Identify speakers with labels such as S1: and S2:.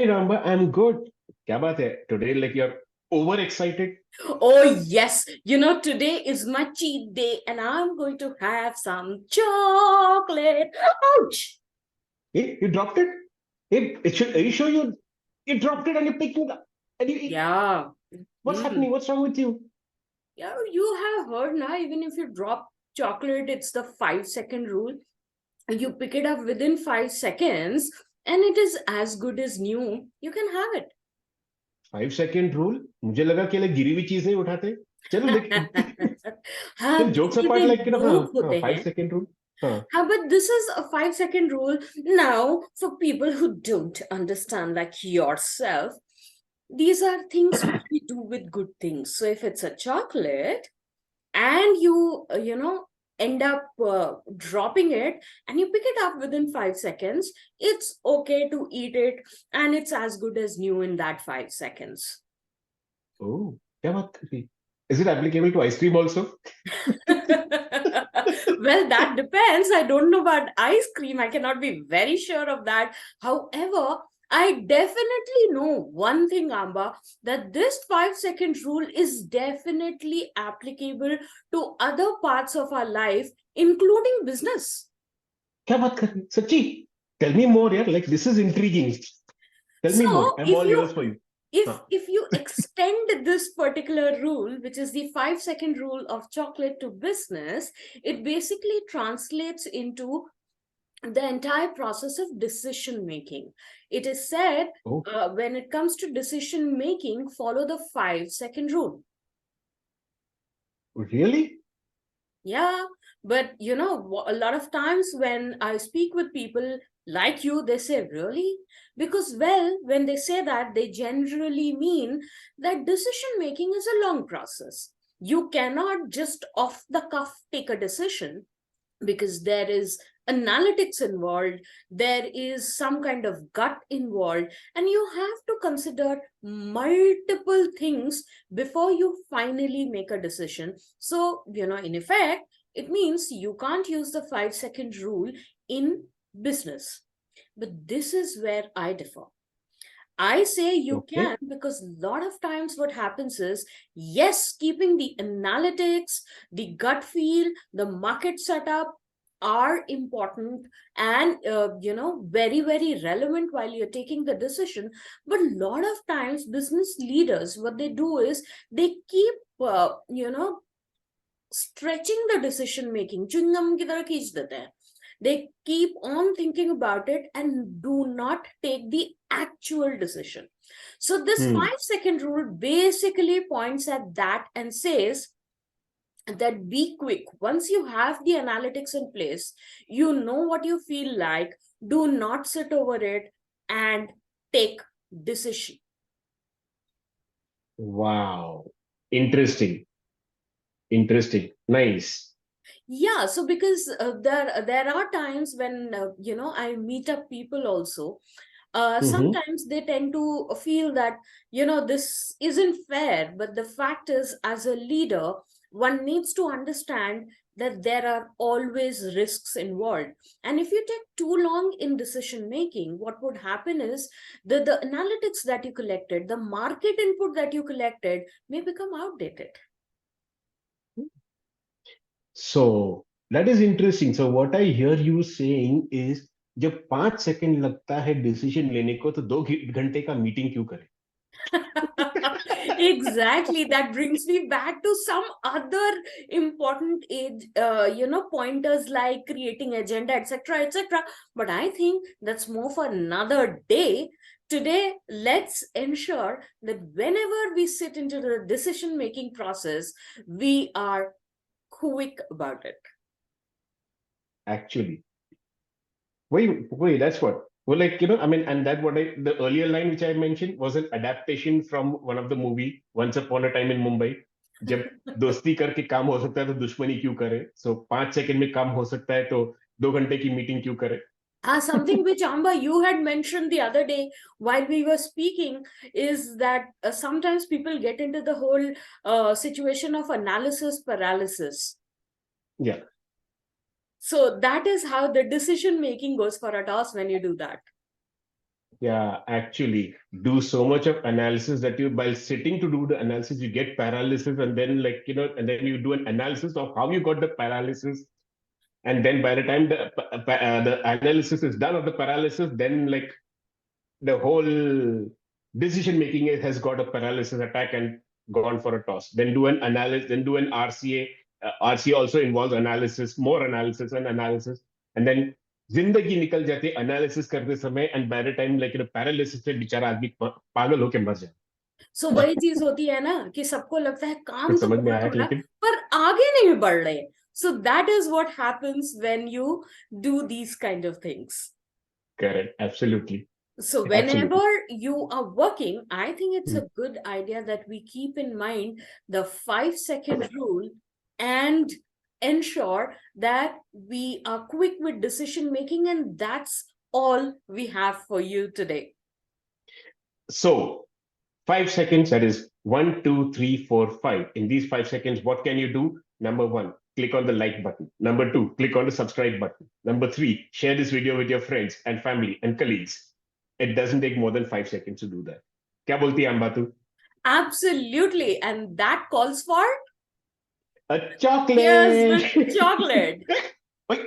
S1: Hi Ramba, I'm good. क्या बात है? Today, like you're overexcited.
S2: Oh, yes. Today is my cheat day and I'm going to have some chocolate. Ouch!
S1: Hey, you dropped it. Hey, are you sure you dropped it and you picked it up? And
S2: Yeah.
S1: what's
S2: Mm.
S1: happening? What's wrong with you?
S2: Yeah, you have heard now, even if you drop chocolate, it's the 5-second rule. You pick it up within 5 seconds and it is as good as new. You can have it.
S1: 5 second rule. मुझे लगा कि like गिरी हुई चीजें ही उठाते. चलो
S2: हाँ,
S1: चल jokes
S2: गिरे
S1: apart
S2: हुए
S1: like
S2: लोग
S1: हाँ
S2: होते
S1: five
S2: हैं.
S1: second rule. हाँ.
S2: But this is a 5-second rule. Now, for people who don't understand, like yourself, these are things which we do with good things. So if it's a chocolate and you end up dropping it and you pick it up within 5 seconds, it's okay to eat it and it's as good as new in that 5 seconds.
S1: Oh, क्या बात कर रही? Is it applicable to ice cream also?
S2: Well, that depends. I don't know about ice cream. I cannot be very sure of that. However, I definitely know one thing, Amba, that this 5-second rule is definitely applicable to other parts of our life, including business.
S1: क्या बात कर रही? सच्ची? Tell me more, यार. Like this is intriguing. Tell me more.
S2: So
S1: I'm
S2: if
S1: all
S2: you
S1: ears for you.
S2: if
S1: हाँ.
S2: if you extend this particular rule, which is the 5-second rule of chocolate, to business, it basically translates into the entire process of decision making. It is said,
S1: Oh,
S2: when it comes to decision making, follow the 5-second rule.
S1: really?
S2: Yeah, but a lot of times when I speak with people like you, they say, really? Because, well, when they say that, they generally mean that decision making is a long process. You cannot just off the cuff take a decision, because there is analytics involved, there is some kind of gut involved, and you have to consider multiple things before you finally make a decision. So, in effect, it means you can't use the 5-second rule in business. But this is where I differ. I say you
S1: Okay.
S2: can, because a lot of times what happens is, yes, keeping the analytics, the gut feel, the market setup are important and very, very relevant while you're taking the decision. But a lot of times business leaders, what they do is they keep stretching the decision making, chewing gum की तरह खींच देते हैं. They keep on thinking about it and do not take the actual decision. So this
S1: Hmm.
S2: 5-second rule basically points at that and says that be quick. Once you have the analytics in place, you know what you feel like, do not sit over it and take decision.
S1: Wow. Interesting. Interesting. Nice.
S2: Yeah, so because there are times when I meet up people also.
S1: Mm-hmm.
S2: Sometimes they tend to feel that this isn't fair, but the fact is, as a leader, one needs to understand that there are always risks involved. And if you take too long in decision making, what would happen is the analytics that you collected, the market input that you collected, may become outdated.
S1: So that is interesting. So what I hear you saying is जब 5 second लगता है decision लेने को तो 2 घंटे का meeting क्यों करें?
S2: Exactly, that brings me back to some other important age pointers like creating agenda, etc., etc. But I think that's more for another day. Today, let's ensure that whenever we sit into the decision making process, we are quick about it.
S1: Actually, wait, that's what. Well, like, I mean, and that the earlier line which I mentioned was an adaptation from one of the movie, Once Upon a Time in Mumbai. जब दोस्ती करके काम हो सकता है तो दुश्मनी क्यों करे? So 5 सेकंड में काम हो सकता है तो 2 घंटे की मीटिंग क्यों करे?
S2: Something which, Amba, you had mentioned the other day while we were speaking is that sometimes people get into the whole situation of analysis paralysis.
S1: Yeah.
S2: So that is how the decision making goes for a toss when you do that.
S1: Yeah, actually, do so much of analysis that you, while sitting to do the analysis, you get paralysis, and then and then you do an analysis of how you got the paralysis, and then by the time the analysis is done of the paralysis, then the whole decision making has got a paralysis attack and gone for a toss. Then do an analysis, then do an RCA. RCA also involves analysis, more analysis and analysis, and then जिंदगी निकल जाती है analysis करते समय and by the time paralysis से बेचारा आदमी पागल होके मर जाए.
S2: सो वही चीज होती है ना कि सबको लगता है काम
S1: कुछ
S2: तो
S1: समझ में
S2: बहुत
S1: आया
S2: हो रहा है
S1: लेकिन
S2: पर आगे नहीं बढ़ रहे. So that is what happens when you do these kind of things.
S1: Correct absolutely
S2: So whenever
S1: absolutely
S2: you are working, I think it's
S1: Hmm.
S2: a good idea that we keep in mind the 5-second rule and ensure that we are quick with decision making, and that's all we have for you today.
S1: So 5 seconds, that is 1, 2, 3, 4, 5. In these 5 seconds, what can you do? Number one, click on the like button. Number two, click on the subscribe button. Number three, share this video with your friends and family and colleagues. It doesn't take more than 5 seconds to do that. क्या बोलती है अम्बा तू?
S2: Absolutely, and that calls for
S1: A
S2: cheers with
S1: chocolate.
S2: chocolate.
S1: Oi.